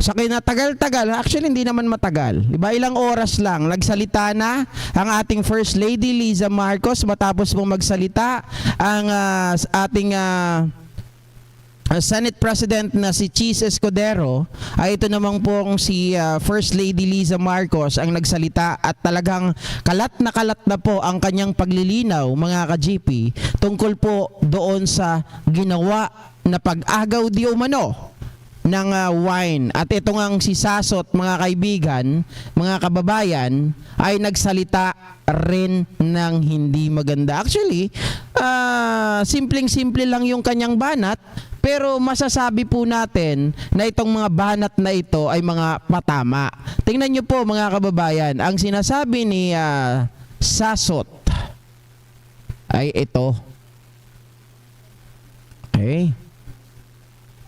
Sa kinatagal-tagal, actually hindi naman matagal. Diba, ilang oras lang, nagsalita na ang ating First Lady Liza Marcos matapos pong magsalita ang ating Senate President na si Cheese Escudero. Ay ito namang pong si First Lady Liza Marcos ang nagsalita at talagang kalat na po ang kanyang paglilinaw, mga ka-GP, tungkol po doon sa ginawa na pag-agaw di umano ng wine. At ito ngang si Sasot, mga kaibigan, mga kababayan, ay nagsalita rin ng hindi maganda. Actually, simpleng-simple lang yung kanyang banat, pero masasabi po natin na itong mga banat na ito ay mga patama. Tingnan nyo po, mga kababayan, ang sinasabi ni Sasot ay ito. Okay.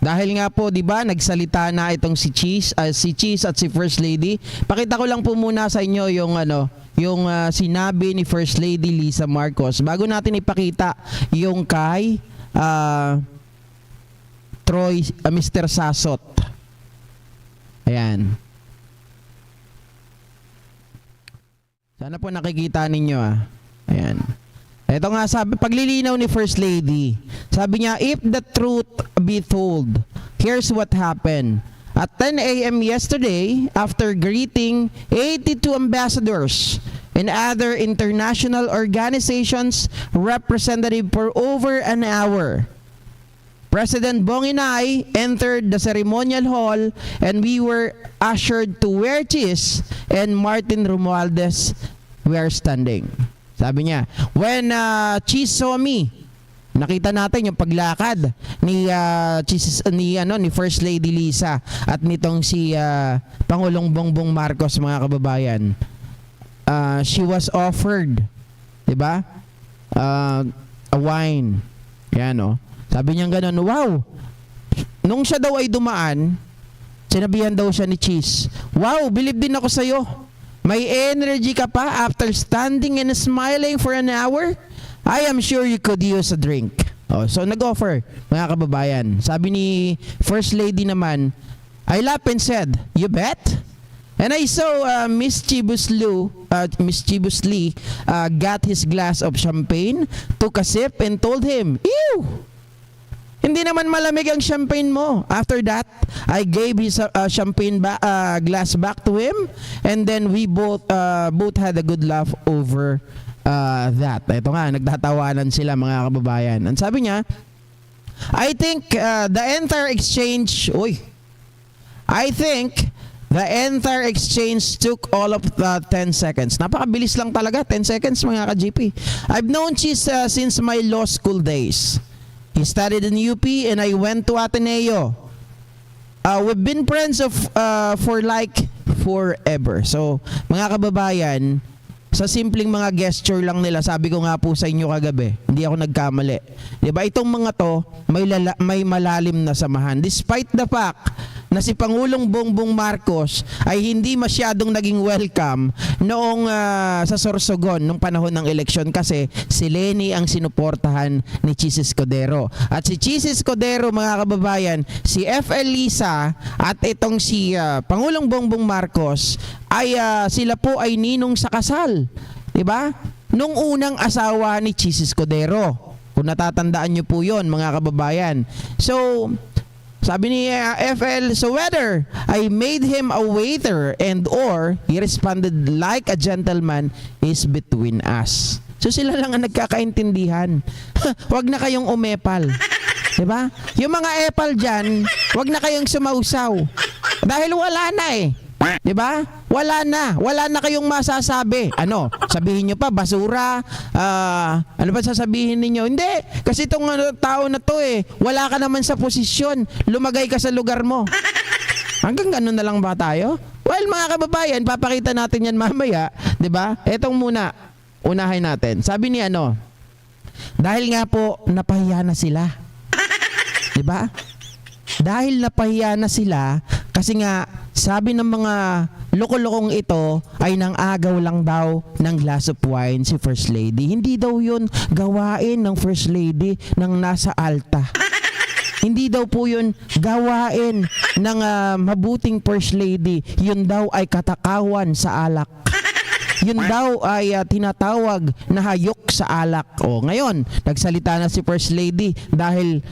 Dahil nga po, 'di ba, nagsalita na itong si Cheese at si First Lady. Pakita ko lang po muna sa inyo yung sinabi ni First Lady Liza Marcos bago natin ipakita yung kay Mr. Sasot. Ayan. Sana po nakikita ninyo Ayan. Ito nga sabi, paglilinaw ni First Lady. Sabi niya, if the truth be told, here's what happened. At 10 a.m. yesterday, after greeting 82 ambassadors and other international organizations representative for over an hour, President Bong and I entered the ceremonial hall and we were ushered to where Cheese and Martin Romualdez were standing. Sabi niya, when Cheese saw me, nakita natin yung paglakad ni First Lady Liza at nitong si Pangulong Bongbong Marcos, mga kababayan. She was offered, 'di ba? A wine. Yan Sabi niya gano'n, wow. Nung siya daw ay dumaan, sinabihan daw siya ni Cheese, wow, believe din ako sa'yo. May energy ka pa after standing and smiling for an hour? I am sure you could use a drink. So nag-offer, mga kababayan. Sabi ni First Lady naman, I laughed and said, you bet? And I saw mischievously got his glass of champagne, took a sip and told him, ew! Hindi naman malamig ang champagne mo. After that, I gave his champagne glass back to him, and then we both had a good laugh over that. Ito nga, nagtatawanan sila, mga kababayan. Ang sabi niya, I think the entire exchange took all of 10 seconds. Napakabilis lang talaga, 10 seconds, mga ka-GP. I've known Cheese since my law school days. He studied in UP and I went to Ateneo. We've been friends for like forever. So, mga kababayan, sa simpleng mga gesture lang nila, sabi ko nga po sa inyo kagabi, hindi ako nagkamali. Diba, itong mga to, may malalim na samahan. Despite the fact na si Pangulong Bongbong Marcos ay hindi masyadong naging welcome noong sa Sorsogon nung panahon ng eleksyon kasi si Leni ang sinuportahan ni Cheese Escudero. At si Cheese Escudero, mga kababayan, si FL Liza at itong si Pangulong Bongbong Marcos ay sila po ay ninong sa kasal. Diba? Nung unang asawa ni Cheese Escudero. Kung natatandaan nyo po yon, mga kababayan. So, sabi ni FL, so whether I made him a waiter and or he responded like a gentleman is between us. So sila lang ang nagkakaintindihan. Huwag na kayong umepal. Diba? Yung mga epal dyan, huwag na kayong sumausaw. Dahil wala na Diba? Wala na kayong masasabi. Ano? Sabihin nyo pa, basura. Ano ba sasabihin ninyo? Hindi. Kasi itong tao na to wala ka naman sa posisyon. Lumagay ka sa lugar mo. Hanggang ganun na lang ba tayo? Well, mga kababayan, papakita natin yan mamaya. Diba? Etong muna, unahin natin. Sabi ni dahil nga po, napahiya na sila. Diba? Dahil napahiya na sila, kasi nga, sabi ng mga loko-lokong ito ay nang agaw lang daw ng glass of wine si First Lady. Hindi daw yun gawain ng First Lady nang nasa alta. Hindi daw po yun gawain ng mabuting first lady. Yun daw ay katakawan sa alak. Yun daw ay tinatawag na hayok sa alak. O ngayon, nagsalita na si First Lady dahil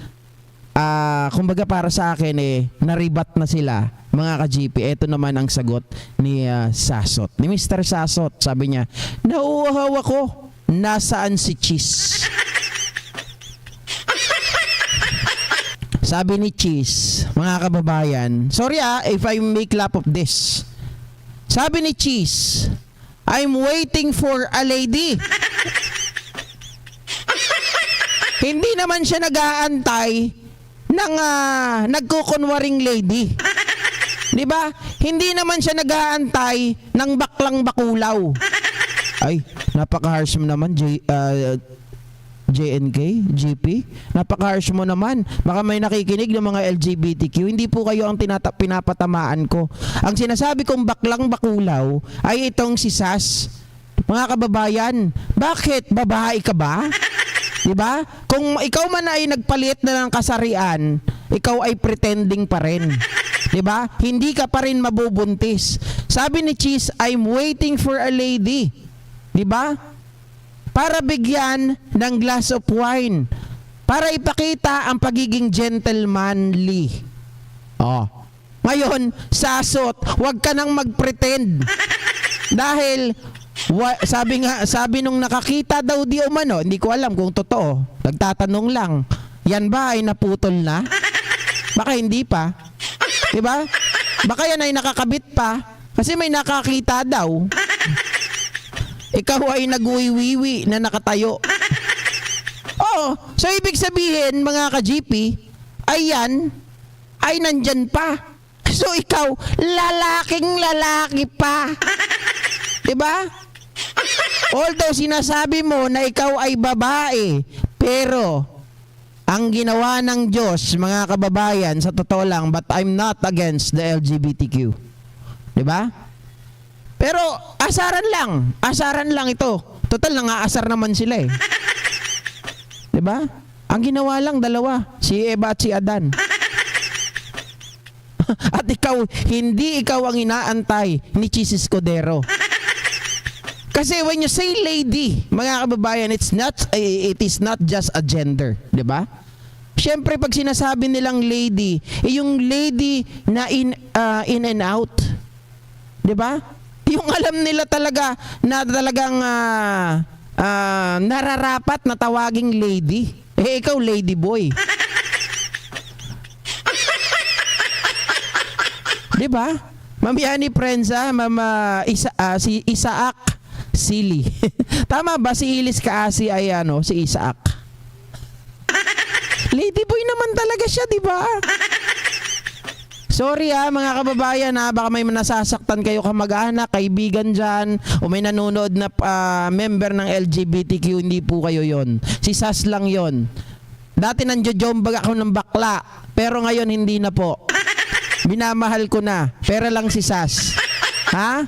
kumbaga para sa akin naribat na sila mga ka-GP. Ito naman ang sagot ni Sasot. Ni Mr. Sasot, sabi niya, nauuhaw ako, nasaan si Cheese? Sabi ni Cheese, mga kababayan, sorry if I make lap of this. Sabi ni Cheese, I'm waiting for a lady. Hindi naman siya nag-aantay ng nagkukunwaring lady. 'Di ba? Hindi naman siya nag-aantay ng baklang bakulaw. Ay, napaka-harsh mo naman, JNK, GP. Napaka-harsh mo naman. Baka may nakikinig ng mga LGBTQ. Hindi po kayo ang pinapatamaan ko. Ang sinasabi kong baklang bakulaw ay itong si Sas. Mga kababayan, bakit? Babae ka ba? Diba? Kung ikaw man ay nagpalit na ng kasarian, ikaw ay pretending pa rin. Diba? Hindi ka pa rin mabubuntis. Sabi ni Cheese, I'm waiting for a lady. Diba? Para bigyan ng glass of wine. Para ipakita ang pagiging gentlemanly. Oh. Ngayon, Sasot, huwag ka nang mag-pretend. Dahil, sabi nung nakakita daw di umano, hindi ko alam kung totoo. Nagtatanong lang, yan ba ay naputol na? Baka hindi pa. Diba? Baka yan ay nakakabit pa. Kasi may nakakita daw. Ikaw ay nag-uwiwi na nakatayo. Oo. So, ibig sabihin, mga ka-GP, ayan, ay nandyan pa. So, ikaw, lalaking lalaki pa. Diba? Although, sinasabi mo na ikaw ay babae, pero, ang ginawa ng Diyos, mga kababayan, sa totoo lang, but I'm not against the LGBTQ. Diba? Pero asaran lang ito. Total, nangaasar naman sila eh. 'Di ba? Ang ginawa lang dalawa, si Eva at si Adan. At hindi ikaw ang inaantay ni Cheese Escudero. Kasi when you say lady, mga kababayan, it is not just a gender, 'di ba? Siyempre pag sinasabi nilang lady, yung lady na in and out. 'Di ba? Yung alam nila talaga na talagang nararapat na tawaging lady. Ikaw lady boy. 'Di ba? Ma'am Yani Prensa, si Isaac Sili. Tama ba si Ilis Kaasi ay si Isaac? Lady boy naman talaga siya, 'di ba? Sorry mga kababayan baka may nasasaktan kayo kamag-anak, kaibigan dyan, o may nanonood na member ng LGBTQ, hindi po kayo yon. Si Sas lang yon. Dati nandiyojombag ako ng bakla, pero ngayon hindi na po. Binamahal ko na, pero lang si Sas. Ha?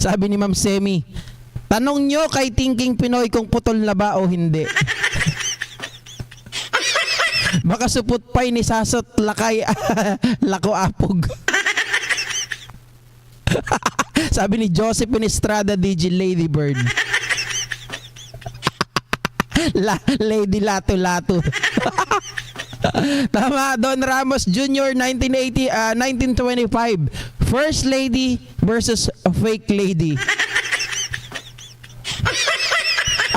Sabi ni Ma'am Semi, tanong nyo kay Thinking Pinoy kung putol na ba o hindi. Baka supot pa'y ni Sasot lakay lako apog. Sabi ni Josephine Estrada DJ Ladybird. Lady Lato-Lato. Tama, Don Ramos Jr. 1925. First lady versus a fake lady.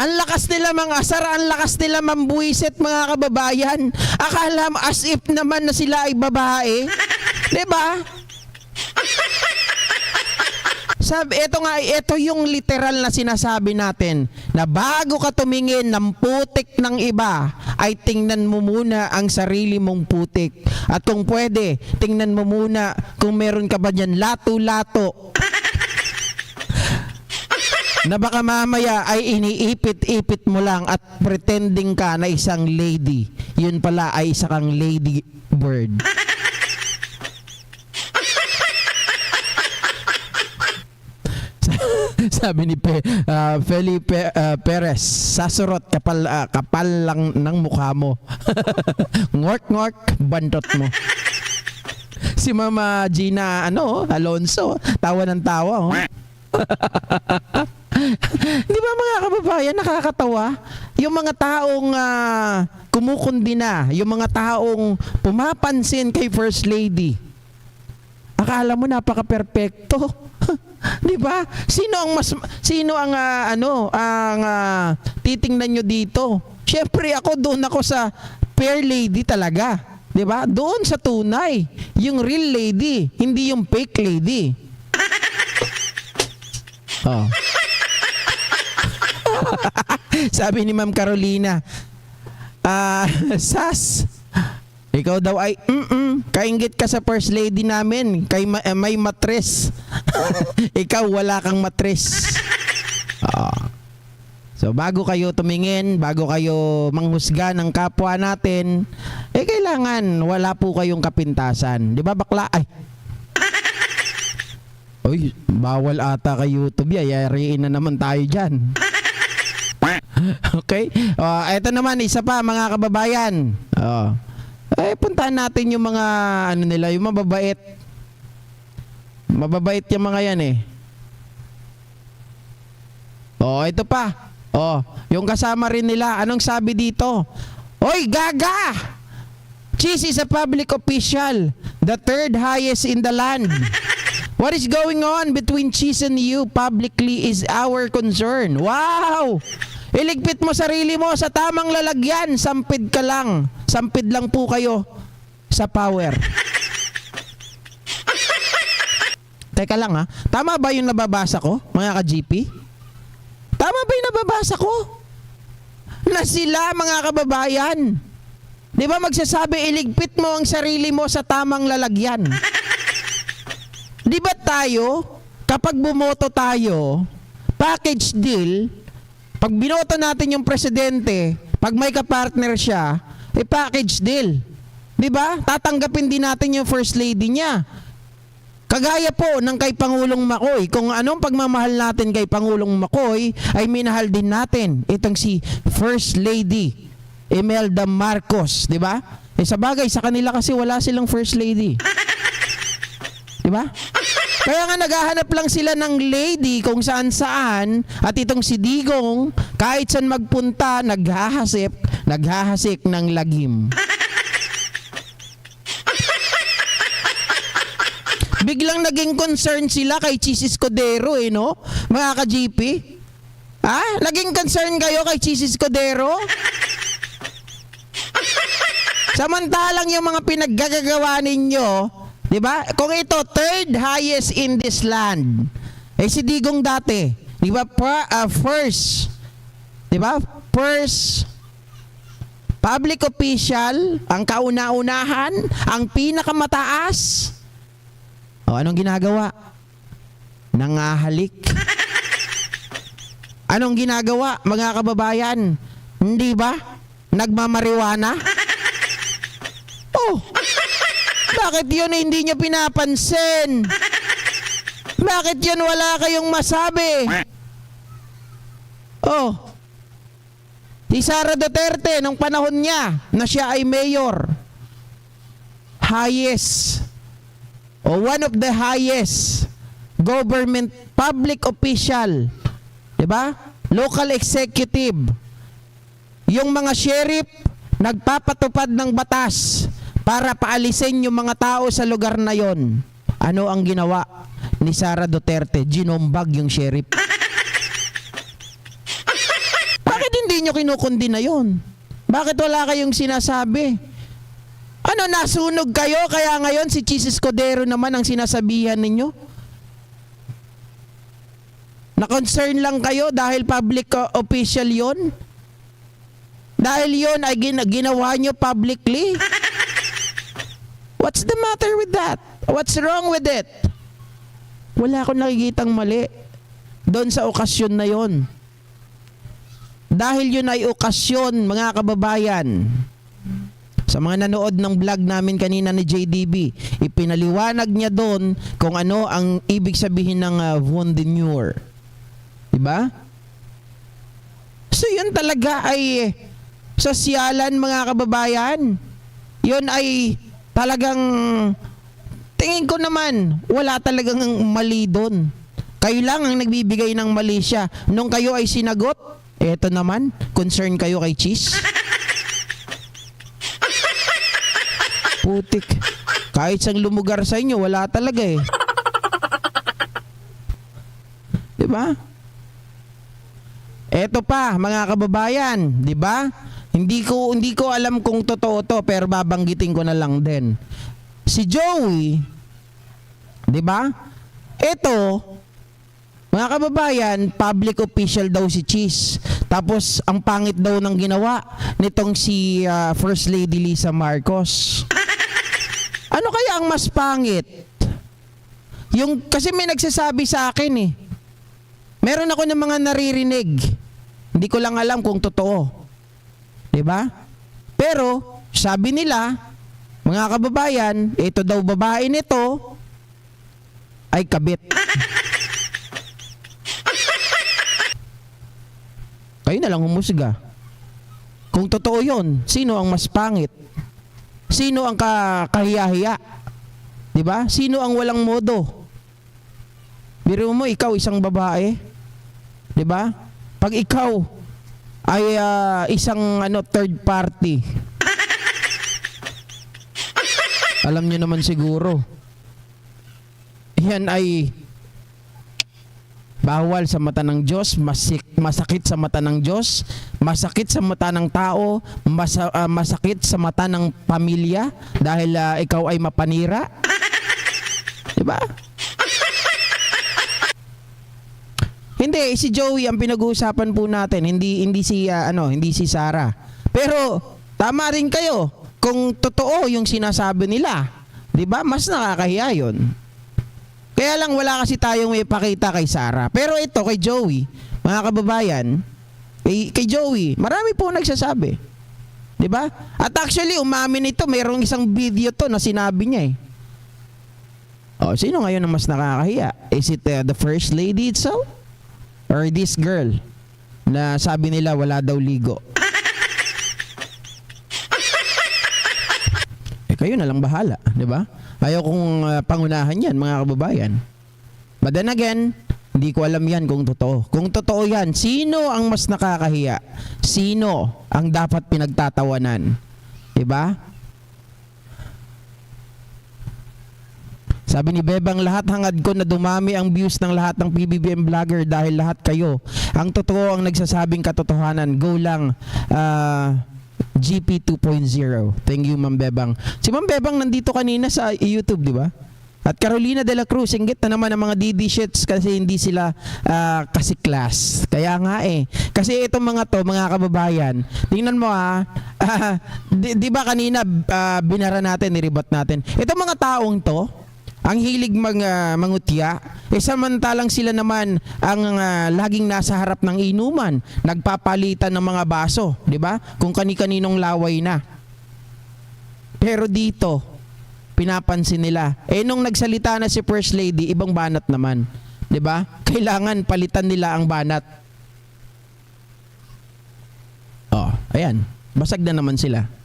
Ang lakas nila asar, ang lakas nila mambuisit, mga kababayan. Akala as if naman na sila ay babae. 'Di ba? Ito yung literal na sinasabi natin na bago ka tumingin ng putik ng iba, ay tingnan mo muna ang sarili mong putik. At kung pwede, tingnan mo muna kung meron ka ba dyan lato-lato. Na baka mamaya ay iniipit-ipit mo lang at pretending ka na isang lady. Yun pala ay isa kang lady bird. Sabi ni Felipe Perez, sasurot kapal lang ng mukha mo. Ngork, bandot mo. Si Mama Gina Alonso, tawa ng tawa. Oh. Di ba mga kababayan, nakakatawa? Yung mga taong kumukundina, yung mga taong pumapansin kay First Lady. Akala mo napaka-perpekto. Di ba? Sino ang titingnan nyo dito? Syempre doon ako sa fair lady talaga. Di ba? Doon sa tunay, yung real lady, hindi yung fake lady. Oh. Sabi ni Ma'am Carolina, Sas, ikaw daw ay kainggit ka sa first lady namin, may matres. Ikaw wala kang matres. So bago kayo tumingin, bago kayo manghusga ng kapwa natin, kailangan wala po kayong kapintasan. Di ba bakla? Uy, bawal ata kay YouTube. Yariin na naman tayo dyan. Okay? Ito naman, isa pa mga kababayan. Puntahan natin yung mga yung mababait. Mababait yung mga yan eh. Ito pa. Yung kasama rin nila. Anong sabi dito? Oy, gaga! Cheese is a public official. The third highest in the land. What is going on between Cheese and you publicly is our concern. Wow! Iligpit mo sarili mo sa tamang lalagyan. Sampid ka lang. Sampid lang po kayo sa power. Teka lang ha. Tama ba yung nababasa ko, mga ka-GP? Tama ba yung nababasa ko? Na sila, mga kababayan. Di ba magsasabi, iligpit mo ang sarili mo sa tamang lalagyan. Di ba tayo, kapag bumoto tayo, package deal, pag binoto natin yung presidente, pag may kapartner siya, package deal. Di ba? Tatanggapin din natin yung first lady niya. Kagaya po ng kay Pangulong Macoy, kung anong pagmamahal natin kay Pangulong Macoy, ay minahal din natin itong si First Lady Imelda Marcos, di ba? Sa bagay, sa kanila kasi wala silang First Lady. Di ba? Kaya nga naghahanap lang sila ng lady kung saan-saan, at itong si Digong, kahit saan magpunta, naghahasik ng lagim. Biglang naging concern sila kay Cheese Escudero no? Mga ka-GP? Naging concern kayo kay Cheese Escudero? Samantalang yung mga pinaggagawa ninyo, di ba? Kung ito, third highest in this land. Si Digong dati, di ba? First, di ba? First public official, ang kauna-unahan, ang pinakamataas. Anong ginagawa? Nangahalik. Anong ginagawa, mga kababayan? Hindi ba? Nagmamariwana? Bakit yun hindi nyo pinapansin? Bakit yun wala kayong masabi? Si Sara Duterte, nung panahon niya, na siya ay mayor, highest, one of the highest government public official, di ba? Local executive. Yung mga sheriff nagpapatupad ng batas para paalisin yung mga tao sa lugar na yon. Ano ang ginawa ni Sara Duterte? Ginombag yung sheriff. Bakit hindi nyo kinukundi na yon? Bakit wala kayong sinasabi? Nasunog kayo, kaya ngayon si Cheese Escudero naman ang sinasabihan ninyo? Na-concern lang kayo dahil public official yon? Dahil yon ay ginawa nyo publicly? What's the matter with that? What's wrong with it? Wala akong nakikitang mali doon sa okasyon na yon. Dahil yun ay okasyon, mga kababayan. Sa mga nanood ng vlog namin kanina ni JDB, ipinaliwanag niya doon kung ano ang ibig sabihin ng Von Denure. Diba? So yun talaga ay sosyalan mga kababayan. Yun ay talagang tingin ko naman wala talagang mali doon. Kayo lang ang nagbibigay ng mali siya. Nung kayo ay sinagot, eto naman, concern kayo kay Cheese. Putik. Kahit sang lumugar sa inyo, wala talaga eh. Diba? Eto pa, mga kababayan, di ba? Hindi ko alam kung totoo to, pero babanggitin ko na lang din. Si Joey, di ba? Eto, mga kababayan, public official daw si Cheese. Tapos, ang pangit daw ng ginawa nitong si First Lady Lisa Marcos. Ano kaya ang mas pangit? Kasi may nagsasabi sa akin eh. Meron ako ng mga naririnig. Hindi ko lang alam kung totoo. 'Di ba? Pero sabi nila, mga kababayan, ito daw babae nito ay kabit. Kayo na lang humusga. Kung totoo 'yon, sino ang mas pangit? Sino ang kahiya-hiya? 'Di ba? Sino ang walang modo? Biro mo ikaw isang babae, 'di ba? Pag ikaw ay isang third party. Alam niyo naman siguro. Yan ay bawal sa mata ng Diyos, masakit sa mata ng Diyos, masakit sa mata ng tao, masakit sa mata ng pamilya dahil ikaw ay mapanira. 'Di ba? Hindi si Joey ang pinag-uusapan po natin, hindi si Sarah. Pero tama rin kayo kung totoo yung sinasabi nila. 'Di ba? Mas nakakahiya 'yon. Kaya lang wala kasi tayong may pakita kay Sarah. Pero ito kay Joey, mga kababayan, kay Joey, marami po nagsasabi. 'Di ba? At actually umamin ito, mayroong isang video to na sinabi niya eh. Oh, sino ngayon ang mas nakakahiya? Is it the First Lady itself? Or this girl na sabi nila wala daw ligo? Kayo na lang bahala, 'di ba? Ayaw kong pangunahan 'yan, mga kababayan. But then again, hindi ko alam 'yan kung totoo. Kung totoo 'yan, sino ang mas nakakahiya? Sino ang dapat pinagtatawanan? 'Di ba? Sabi ni Bebang, lahat hangad ko na dumami ang views ng lahat ng PBBM vlogger dahil lahat kayo. Ang totoo ang nagsasabing katotohanan. Go lang. GP 2.0. Thank you, Ma'am Bebang. Si Ma'am Bebang nandito kanina sa YouTube, di ba? At Carolina de la Cruz, inggit na naman ang mga DD shits kasi hindi sila kasi class. Kaya nga eh. Kasi itong mga to, mga kababayan, tingnan mo di ba kanina binara natin, niribat natin. Itong mga taong to, ang hilig mangutya, samantalang sila naman ang laging nasa harap ng inuman, nagpapalitan ng mga baso, di ba? Kung kani-kaninong laway na. Pero dito, pinapansin nila. Nung nagsalita na si First Lady, ibang banat naman, di ba? Kailangan palitan nila ang banat. Oh, ayan. Basag na naman sila.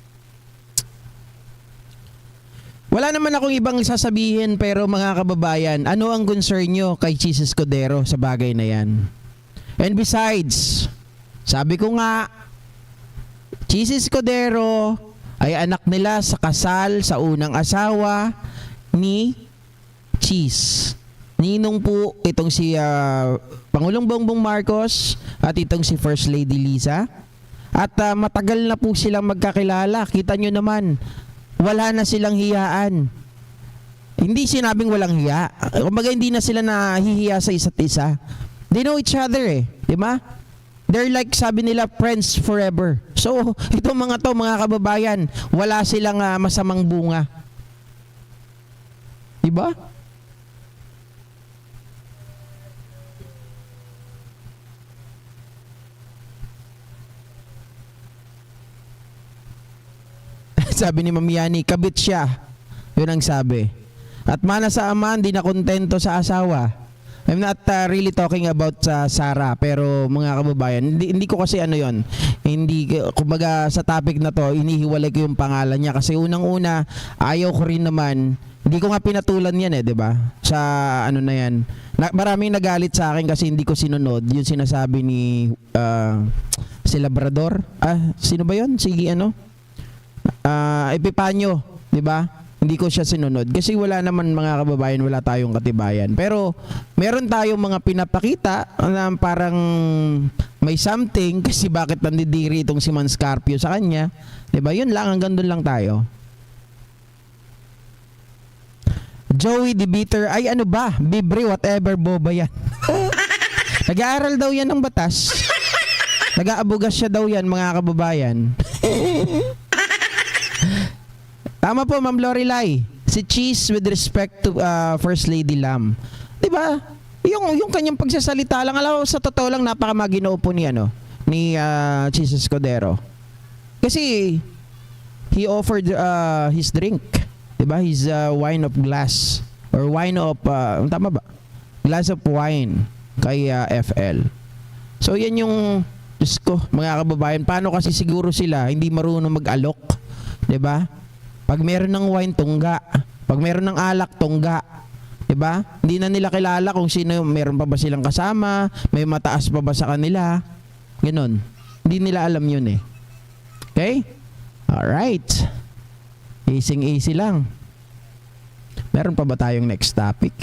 Wala naman akong ibang sasabihin, pero mga kababayan, ano ang concern nyo kay Cheese Escudero sa bagay na yan? And besides, sabi ko nga, Cheese Escudero ay anak nila sa kasal sa unang asawa ni Cheese. Ninong po itong si Pangulong Bongbong Marcos at itong si First Lady Lisa. At matagal na po silang magkakilala. Kita nyo naman, wala na silang hiyaan. Hindi sinabing walang hiya. Kumbaga hindi na sila nahihiya sa isa't isa. They know each other eh. Di ba? They're like, sabi nila, friends forever. So, itong mga to, mga kababayan, wala silang masamang bunga. Di ba? Sabi ni Ma'am Yani, kabit siya. Yun ang sabi. At mana sa ama, hindi na kontento sa asawa. I'm not really talking about sa Sarah, pero mga kababayan, hindi ko kasi ano yon. Hindi, kumbaga sa topic na to, inihiwalay ko yung pangalan niya kasi unang-una, ayaw ko rin naman, hindi ko nga pinatulan yan 'di ba? Sa ano na yan. Maraming nagalit sa akin kasi hindi ko sinunod yung sinasabi ni si Labrador. Sino ba yon? Sige Epipanyo, 'di ba? Hindi ko siya sinunod kasi wala naman mga kababayan, wala tayong katibayan. Pero meron tayong mga pinapakita na parang may something kasi bakit nandidiri itong si Man Scarpio sa kanya. 'Di ba? Yun lang, hanggang doon lang tayo. Joey the Beater, ay ano ba? Bibre, whatever, boba yan. Nag-aaral daw yan ng batas. Nag-aabugas siya daw yan mga kababayan. Tama po, Ma'am Lorelai. Si Cheese with respect to First Lady Lam. 'Di ba? Yung kanyang pagsasalita lang, alam mo, sa totoo lang napakamaginoo po ni Cheese Escudero. Kasi he offered his drink, 'di ba? His wine of glass or wine of tama ba? Glass of wine kay FL. So yan yung, Diyos ko, mga kababayan, paano kasi siguro sila hindi marunong mag-alok, 'di ba? Pag meron ng wine, tungga. Pag meron ng alak, tungga. 'Di ba? Hindi na nila kilala kung sino, meron pa ba silang kasama, may mataas pa ba sa kanila. Ganoon. Hindi nila alam 'yun eh. Okay? All right. Easy lang. Meron pa ba tayong next topic?